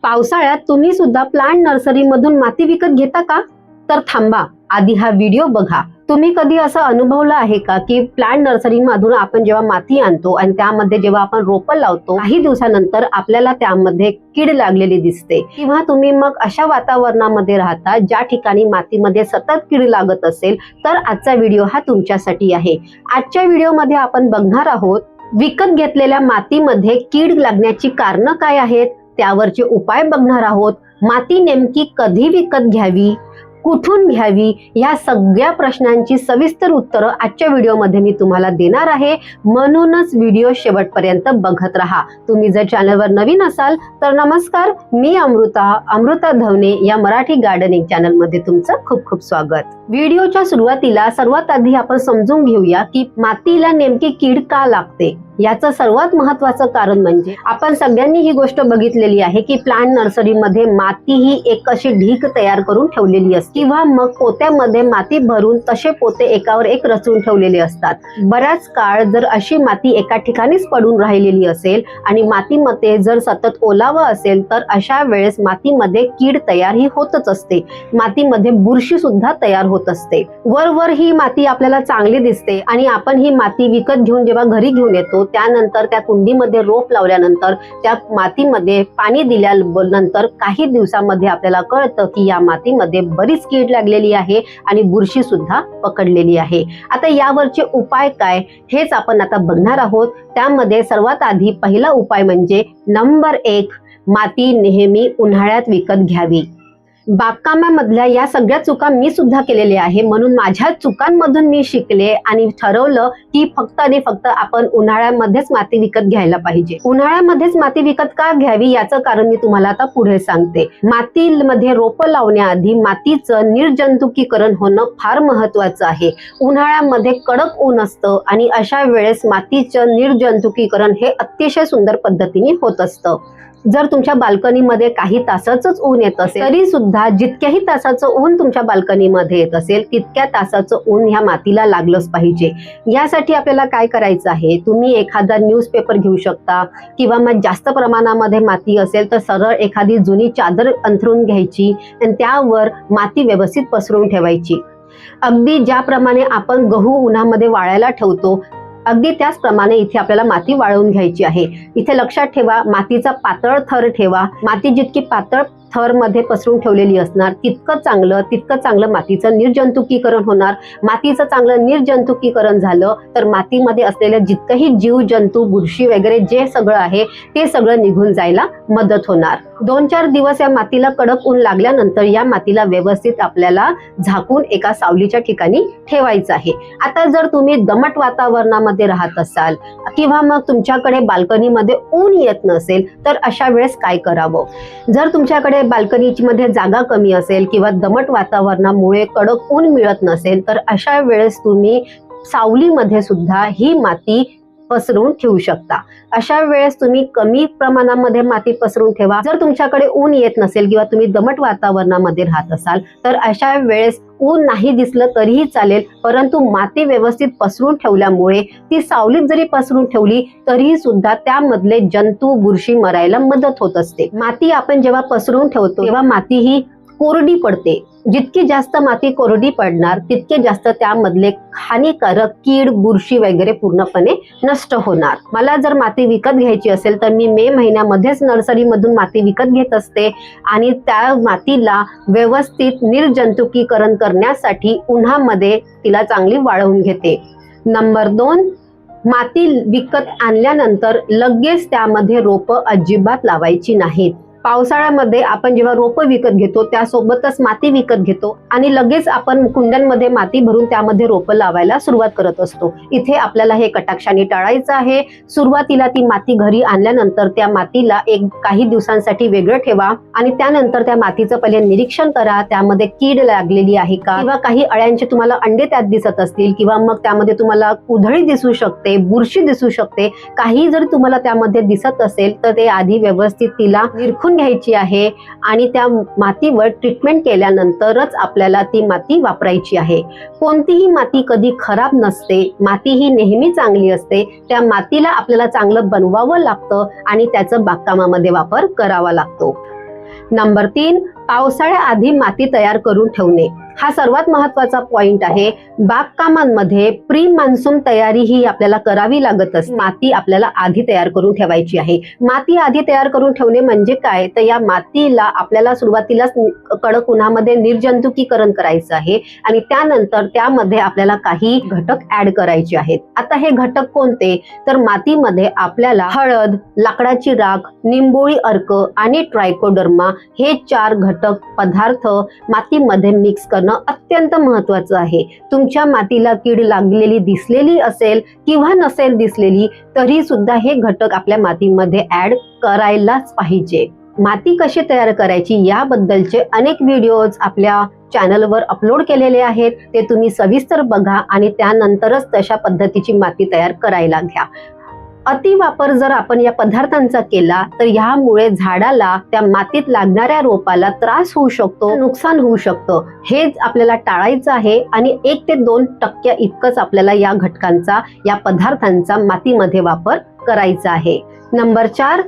पावसाळ्यात तुम्ही सुद्धा प्लांट नर्सरी मधून माती विकत घेता का? तर थांबा, आधी हा व्हिडिओ बघा। तुम्ही कधी असं अनुभवलं आहे का की प्लांट नर्सरी मधून आपण जेव्हा माती आणतो आणि त्यामध्ये जेव्हा आपण रोपं लावतो, काही दिवसानंतर आपल्याला त्यामध्ये कीड लागलेली दिसते, किंवा तुम्ही मग अशा वातावरणामध्ये राहता ज्या ठिकाणी मातीमध्ये सतत कीड लागत असेल, तर आजचा व्हिडिओ हा तुमच्यासाठी आहे। आजच्या व्हिडिओमध्ये आपण बघणार आहोत विकत घेतलेल्या मातीमध्ये कीड लागण्याची कारणं काय आहेत, त्यावरचे उपाय बघणार आहोत। माती नेमकी कधी विकत घ्यावी, कुठून घ्यावी, या सगळ्या प्रश्नांची सविस्तर उत्तरं आजच्या व्हिडिओमध्ये मी तुम्हाला देणार आहे, म्हणूनच व्हिडिओ शेवटपर्यंत बघत राहा। तुम्ही जर चॅनलवर नवीन असाल तर नमस्कार, मी अमृता धवने या मराठी गार्डनिंग चॅनलमध्ये तुमचं खूप खूप स्वागत। व्हिडिओच्या सुरुवातीला सर्वात आधी आपण समजून घेऊया की मातीला नेमकी कीड का लागते। याचं सर्वात महत्त्वाचं कारण म्हणजे आपण सगळ्यांनी ही गोष्ट बघितलेली आहे की प्लांट नर्सरीमध्ये माती ही एक अशी ढीग तयार करून ठेवलेली असते, किंवा मग पोत्यामध्ये माती भरून तसे पोते एकावर एक रचून ठेवलेले असतात। बराच काळ जर अशी माती एका ठिकाणीच पडून राहिलेली असेल आणि मातीमध्ये जर सतत ओलावा असेल, तर अशा वेळेस मातीमध्ये कीड तयार ही होतच असते, मातीमध्ये बुरशी सुद्धा तयार होत असते। वर ही माती आपल्याला चांगली दिसते आणि आपण ही माती विकत घेऊन जेव्हा घरी घेऊन येतो, त्यानंतर त्या कुंडीमध्ये रोप लावल्यानंतर त्या मातीमध्ये पाणी दिल्यानंतर काही दिवसामध्ये आपल्याला कळतं की या मातीमध्ये बरीच कीड लागलेली आहे आणि बुरशी सुद्धा पकडलेली आहे। आता यावरचे उपाय काय हेच आपण आता बघणार आहोत। त्यामध्ये सर्वात आधी पहिला उपाय म्हणजे नंबर 1, माती नेहमी उन्हाळ्यात विकत घ्यावी। बागकामामधल्या या सगळ्या चुका मी सुद्धा केलेल्या आहे, म्हणून माझ्या चुकांमधून मी शिकले आणि ठरवलं की फक्त आणि फक्त आपण उन्हाळ्यामध्येच माती विकत घ्यायला पाहिजे। उन्हाळ्यामध्येच माती विकत का घ्यावी याचं कारण मी तुम्हाला आता पुढे सांगते। मातीमध्ये रोपं लावण्याआधी मातीचं निर्जंतुकीकरण होणं फार महत्वाचं आहे। उन्हाळ्यामध्ये कडक ऊन असतं आणि अशा वेळेस मातीचं निर्जंतुकीकरण हे अतिशय सुंदर पद्धतीने होत असतं। जर तुमच्या बाल्कनीमध्ये काही तासाचंच ऊन येत असेल, तरी सुद्धा जितक्याही तासाचं ऊन तुमच्या बाल्कनीमध्ये येत असेल, तितक्या तासाचं ऊन ह्या मातीला लागलंच पाहिजे। यासाठी आपल्याला काय करायचं आहे, तुम्ही एखादा न्यूजपेपर घेऊ शकता, किंवा मग जास्त प्रमाणामध्ये माती असेल तर सरळ एखादी जुनी चादर अंथरून घ्यायची आणि त्यावर माती व्यवस्थित पसरून ठेवायची। अगदी ज्याप्रमाणे आपण गहू उन्हामध्ये वाळायला ठेवतो, अगदी त्याचप्रमाणे इथे आपल्याला माती वाळवून घ्यायची आहे। इथे लक्षात ठेवा, मातीचा पातळ थर ठेवा। माती जितकी पातळ थर मध्ये पसरून ठेवलेली असणार तितकं चांगलं मातीचं निर्जंतुकीकरण होणार। मातीचं चांगलं निर्जंतुकीकरण झालं तर मातीमध्ये असलेले जितकंही जीव जंतू, बुरशी वगैरे जे सगळं आहे ते सगळं निघून जायला मदत होणार। 2-4 दिवस या मातीला कडक ऊन लागल्यानंतर या मातीला व्यवस्थित आपल्याला झाकून एका सावलीच्या ठिकाणी ठेवायचं आहे। आता जर तुम्ही दमट वातावरणामध्ये राहत असाल किंवा मग तुमच्याकडे बाल्कनीमध्ये ऊन येत नसेल, तर अशा वेळेस काय करावं? जर तुमच्याकडे बाल्कनीची मध्ये जागा कमी असेल किंवा दमट वातावरणामुळे कडक ऊन मिळत नसेल, तर अशा वेळेस तुम्ही सावलीमध्ये सुद्धा ही माती पसरून ठेवू शकता। अशा वेळेस तुम्ही कमी प्रमाणामध्ये माती पसरून ठेवा। जर तुमच्याकडे ऊन येत नसेल किंवा तुम्ही दमट वातावरणामध्ये राहत असाल, तर अशा वेळेस ऊन नाही दिसलं तरीही चालेल, परंतु माती व्यवस्थित पसरून ठेवल्यामुळे ती सावलीत जरी पसरून ठेवली तरीही सुद्धा त्यामधले जंतू, बुरशी मरायला मदत होत असते। माती आपण जेव्हा पसरून ठेवतो तेव्हा माती ही कोरडी पडते। जितकी जास्त माती कोरडी पडणार तितके जास्त त्यामधले हानिकारक कीड, बुरशी वगैरे पूर्णपणे नष्ट होणार। मला जर माती विकत घ्यायची असेल तर मी मे महिन्यामध्येच नर्सरीमधून माती विकत घेत असते आणि त्या मातीला व्यवस्थित निर्जंतुकीकरण करण्यासाठी उन्हामध्ये तिला चांगली वाळवून घेते। नंबर 2, माती विकत आणल्यानंतर लगेच त्यामध्ये रोपं अजिबात लावायची नाहीत। पावसाळ्यामध्ये आपण जेव्हा रोपं विकत घेतो त्यासोबतच माती विकत घेतो आणि लगेच आपण कुंड्यांमध्ये माती भरून त्यामध्ये रोपं लावायला सुरुवात करत असतो। इथे आपल्याला हे कटाक्षाने टाळायचं आहे। सुरुवातीला ती माती घरी आणल्यानंतर त्या मातीला काही दिवसांसाठी वेगळं ठेवा आणि त्यानंतर त्या मातीचं पहिले निरीक्षण करा, त्यामध्ये कीड लागलेली आहे का, किंवा काही अळ्यांचे तुम्हाला अंडे त्यात दिसत असतील, किंवा मग त्यामध्ये तुम्हाला उधळी दिसू शकते, बुरशी दिसू शकते, काही जर तुम्हाला त्यामध्ये दिसत असेल तर ते आधी व्यवस्थित तिला निरखून घ्यायची आहे आणि त्या मातीवर ट्रीटमेंट केल्यानंतरच आपल्याला ती माती वापरायची आहे। कोणतीही माती कधी खराब नसते, माती ही नेहमी चांगली असते। त्या मातीला आपल्याला चांगलं बनवावं लागतं आणि त्याचं बागकामामध्ये वापर करावा लागतो। नंबर 3, पावसाळ्याआधी माती तयार करून ठेवणे. हा सर्वात महत्वाचा पॉइंट आहे. बागकामांमध्ये प्री मान्सून तयारी ही आपल्याला करावी लागत असते. माती आपल्याला आधी तयार करून ठेवायची आहे. माती आधी तयार करून ठेवणे म्हणजे काय, तर या मातीला आपल्याला सुरुवातीलाच कडक उन्हामध्ये निर्जंतुकीकरण करायचं आहे आणि त्यानंतर त्यामध्ये आपल्याला काही घटक ऍड करायचे आहेत. आता हे घटक कोणते, तर मातीमध्ये आपल्याला हळद, लाकडाची राख, निंबोळी अर्क आणि ट्रायकोडर्मा हे 4 घटक पदार्थ मातीमध्ये मिक्स करणं अत्यंत महत्वाचं आहे. तुमच्या मातीला कीड लागलेली दिसलेली असेल किंवा नसेल दिसलेली तरी सुद्धा हे घटक आपल्या मातीमध्ये ऍड करायलाच पाहिजे. माती कशी तयार करायची याबद्दलचे अनेक व्हिडिओज आपल्या चॅनलवर अपलोड केलेले आहेत. ते तुम्ही सविस्तर बघा आणि त्यानंतरच तशा पद्धतीची माती तयार करायला घ्या. अतिवापर जर आपण या पदार्थांचा केला तर यामुळे झाडाला, त्या मातीत लागणाऱ्या रोपाला त्रास होऊ शकतो, नुकसान होऊ शकतं. हेच आपल्याला टाळायचं आहे आणि 1 ते 2% इतकंच आपल्याला या घटकांचा, या पदार्थांचा मातीमध्ये वापर करायचा आहे. नंबर 4,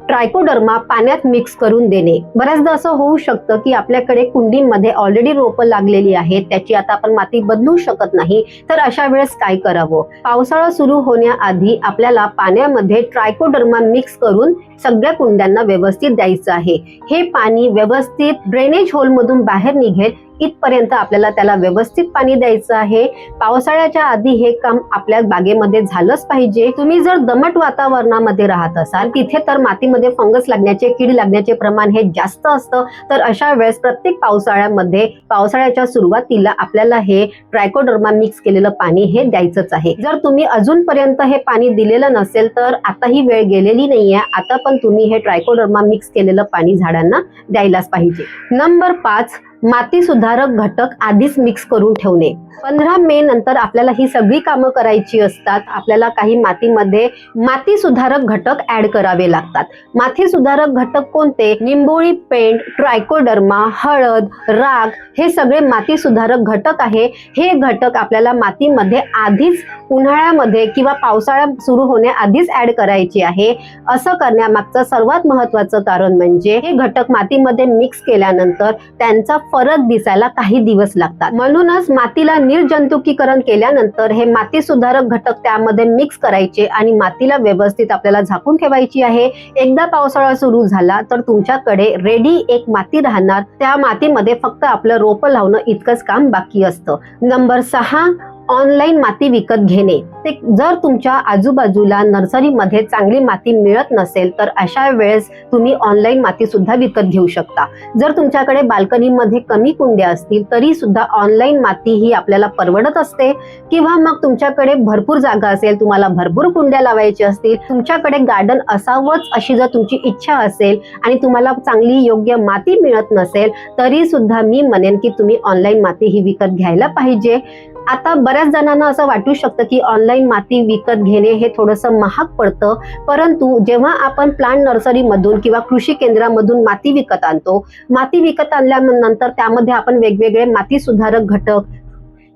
ट्रायकोडर्मा पाण्यात मिक्स करून देणे. बऱ्याचदा असं होऊ शकतं की आपल्याकडे कुंडीमध्ये ऑलरेडी रोपं लागलेली आहेत, त्याची आता आपण माती बदलू शकत नाही. तर अशा वेळेस काय करावं, पावसाळा सुरू होण्याआधी आपल्याला पाण्यामध्ये ट्रायकोडर्मा मिक्स करून सगळ्या कुंड्यांना व्यवस्थित द्यायचं आहे. हे पाणी व्यवस्थित ड्रेनेज होल मधून बाहेर निघेल इथपर्यंत आपल्याला त्याला व्यवस्थित पाणी द्यायचं आहे. पावसाळ्याच्या आधी हे काम आपल्या बागेमध्ये झालंच पाहिजे. तुम्ही जर दमट वातावरणामध्ये राहत असाल तिथे तर मातीमध्ये फंगस लागण्याचे, कीड लागण्याचे प्रमाण हे जास्त असतं. तर अशा वेळेस प्रत्येक पावसाळ्यामध्ये, पावसाळ्याच्या सुरुवातीला आपल्याला हे ट्रायकोडर्मा मिक्स केलेलं पाणी हे द्यायचंच आहे. जर तुम्ही अजूनपर्यंत हे पाणी दिलेलं नसेल तर आता ही वेळ गेलेली नाहीये. आता पण तुम्ही हे ट्रायकोडर्मा मिक्स केलेलं पाणी झाडांना द्यायलाच पाहिजे. नंबर 5, माती सुधारक घटक आधीच मिक्स करून ठेवणे. 15 मे नंतर आपल्याला ही सगळी कामं करायची असतात. आपल्याला काही मातीमध्ये माती सुधारक घटक ऍड करावे लागतात. माती सुधारक घटक कोणते, निंबोळी पेंट, ट्रायकोडर्मा, हळद, राख हे सगळे माती सुधारक घटक आहे. हे घटक आपल्याला मातीमध्ये आधीच उन्हाळ्यामध्ये किंवा पावसाळा सुरू होण्याआधीच ऍड करायची आहे. असं करण्यामागचं सर्वात महत्वाचं कारण म्हणजे हे घटक मातीमध्ये मिक्स केल्यानंतर त्यांचा फरक दिसायला काही दिवस लागतात. म्हणूनच मातीला निर्जंतुकीकरण केल्यानंतर हे माती सुधारक घटक त्यामध्ये मिक्स करायचे आणि मातीला व्यवस्थित आपल्याला झाकून ठेवायची आहे. एकदा पावसाळा सुरू झाला तर तुमच्याकडे रेडी एक माती राहणार. त्या मातीमध्ये फक्त आपलं रोपं लावणं इतकंच काम बाकी असतं. नंबर 6, ऑनलाईन माती विकत घेणे. ते जर तुमच्या आजूबाजूला नर्सरीमध्ये चांगली माती मिळत नसेल तर अशा वेळेस तुम्ही ऑनलाईन माती सुद्धा विकत घेऊ शकता. जर तुमच्याकडे बाल्कनीमध्ये कमी कुंड्या असतील तरी सुद्धा ऑनलाईन माती ही आपल्याला परवडत असते. किंवा मग तुमच्याकडे भरपूर जागा असेल, तुम्हाला भरपूर कुंड्या लावायच्या असतील, तुमच्याकडे गार्डन असावंच अशी जर तुमची इच्छा असेल आणि तुम्हाला चांगली योग्य माती मिळत नसेल तरी सुद्धा मी म्हणेन की तुम्ही ऑनलाईन माती ही विकत घ्यायला पाहिजे. आता बऱ्याच जणांना असं वाटू शकतं की ऑनलाईन माती विकत घेणे हे थोडंसं महाग पडतं, परंतु जेव्हा आपण प्लांट नर्सरीमधून किंवा कृषी केंद्रामधून माती विकत आणतो, माती विकत आणल्यानंतर त्यामध्ये आपण वेगवेगळे माती सुधारक घटक,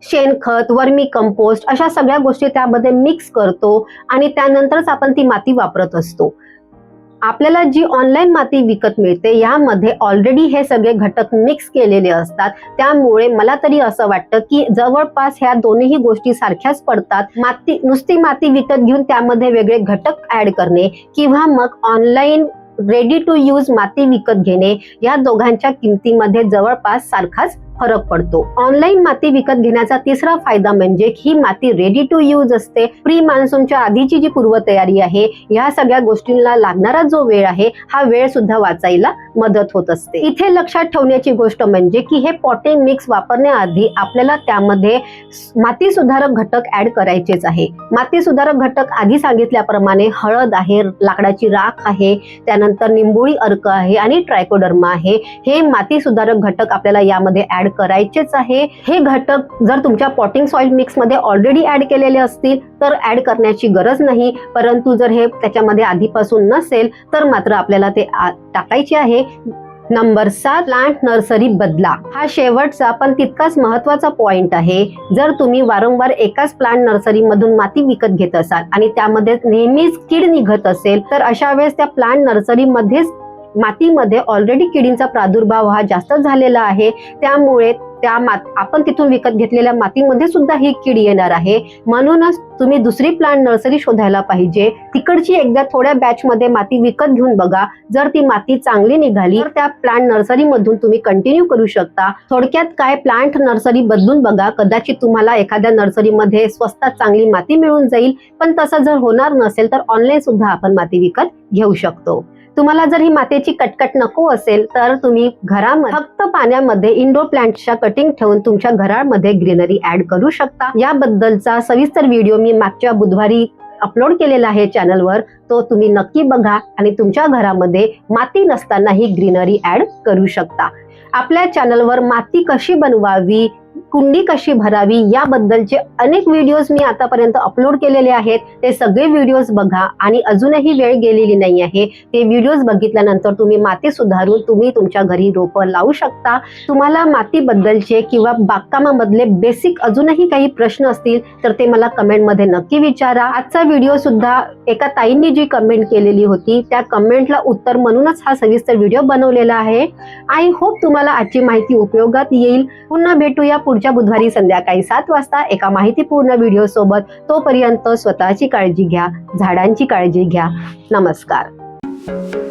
शेणखत, वर्मी कंपोस्ट अशा सगळ्या गोष्टी त्यामध्ये मिक्स करतो आणि त्यानंतरच आपण ती माती वापरत असतो. आपल्याला जी ऑनलाईन माती विकत मिळते यामध्ये ऑलरेडी हे सगळे घटक मिक्स केलेले असतात. त्यामुळे मला तरी असं वाटतं की जवळपास ह्या दोन्ही गोष्टी सारख्याच पडतात. नुसती माती विकत घेऊन त्यामध्ये वेगळे घटक ऍड करणे किंवा मग ऑनलाईन रेडी टू यूज माती विकत घेणे, या दोघांच्या किमतीमध्ये जवळपास सारखाच फरक पडतो. ऑनलाईन माती विकत घेण्याचा तिसरा फायदा म्हणजे ही माती रेडी टू यूज असते. प्री मान्सूनच्या आधीची जी पूर्वतयारी आहे, या सगळ्या गोष्टींना लागणारा जो वेळ आहे हा वेळ सुद्धा वाचायला मदत होत असते. इथे लक्षात ठेवण्याची गोष्ट म्हणजे की हे पॉटिंग मिक्स वापरण्याआधी आपल्याला त्यामध्ये माती सुधारक घटक ऍड करायचेच आहे. माती सुधारक घटक आधी सांगितल्याप्रमाणे हळद आहे, लाकडाची राख आहे, त्यानंतर निंबोळी अर्क आहे आणि ट्रायकोडर्मा आहे. हे माती सुधारक घटक आपल्याला यामध्ये ऍड करायचेच आहे. हे घटक जर तुमच्या पॉटिंग सॉइल मिक्स मध्ये ऑलरेडी ऍड केलेले असतील तर ऍड करण्याची गरज नाही, परंतु जर हे त्याच्यामध्ये आधीपासून नसेल तर मात्र आपल्याला ते टाकायचे आहे. नंबर 7, प्लांट नर्सरी बदला. हा शेवटचा पण तितकाच महत्वाचा पॉइंट आहे. जर तुम्ही वारंवार एकाच प्लांट नर्सरी मधून माती विकत घेत असाल आणि त्यामध्ये नेहमीच कीड निघत असेल तर अशा वेळेस त्या प्लांट नर्सरी मध्येच मातीमध्ये ऑलरेडी किडींचा प्रादुर्भाव हा जास्त झालेला आहे, त्यामुळे आपण तिथून विकत घेतलेल्या मातीमध्ये सुद्धा ही कीड येणार आहे. म्हणूनच तुम्ही दुसरी प्लांट नर्सरी शोधायला पाहिजे. तिकडची एकदा थोड्या बॅच मध्ये माती विकत घेऊन बघा. जर ती माती चांगली निघाली तर त्या प्लांट नर्सरी मधून तुम्ही कंटिन्यू करू शकता. थोडक्यात काय, प्लांट नर्सरी बदलून बघा. कदाचित तुम्हाला एखाद्या नर्सरीमध्ये स्वस्तात चांगली माती मिळून जाईल. पण तसं जर होणार नसेल तर ऑनलाईन सुद्धा आपण माती विकत घेऊ शकतो. तुम्हाला जर ही मातीची कटकट नको असेल तर तुम्ही घरामध्ये फक्त पाण्यामध्ये इंडोर प्लांटच्या कटिंग ठेवून तुमच्या घरामध्ये ग्रीनरी ऍड करू शकता. याबद्दलचा सविस्तर व्हिडिओ मी मागच्या बुधवारी अपलोड केलेला आहे चॅनलवर. तो तुम्ही नक्की बघा आणि तुमच्या घरामध्ये माती नसतानाही ग्रीनरी ऍड करू शकता. आपल्या चॅनलवर माती कशी बनवावी, कुंडी कशी भरावी याबद्दलचे अनेक व्हिडिओज मी आतापर्यंत अपलोड केलेले आहेत. ते सगळे व्हिडिओज बघा आणि अजूनही वेळ गेलेली नाही आहे. ते व्हिडिओज बघितल्यानंतर तुम्ही माती सुधारून तुम्ही तुमच्या घरी रोपं लावू शकता. तुम्हाला मातीबद्दलचे किंवा बागकामामधले बेसिक अजूनही काही प्रश्न असतील तर ते मला कमेंटमध्ये नक्की विचारा. आजचा व्हिडिओ सुद्धा एका ताईंनी जी कमेंट केलेली होती त्या कमेंटला उत्तर म्हणूनच हा सविस्तर व्हिडिओ बनवलेला आहे. आय होप तुम्हाला आजची माहिती उपयोगात येईल. पुन्हा भेटूया पुढच्या बुधवारी संध्याकाळी 7 वाजता एका माहितीपूर्ण व्हिडिओ सोबत. तोपर्यंत स्वतःची काळजी घ्या, झाडांची काळजी घ्या. नमस्कार.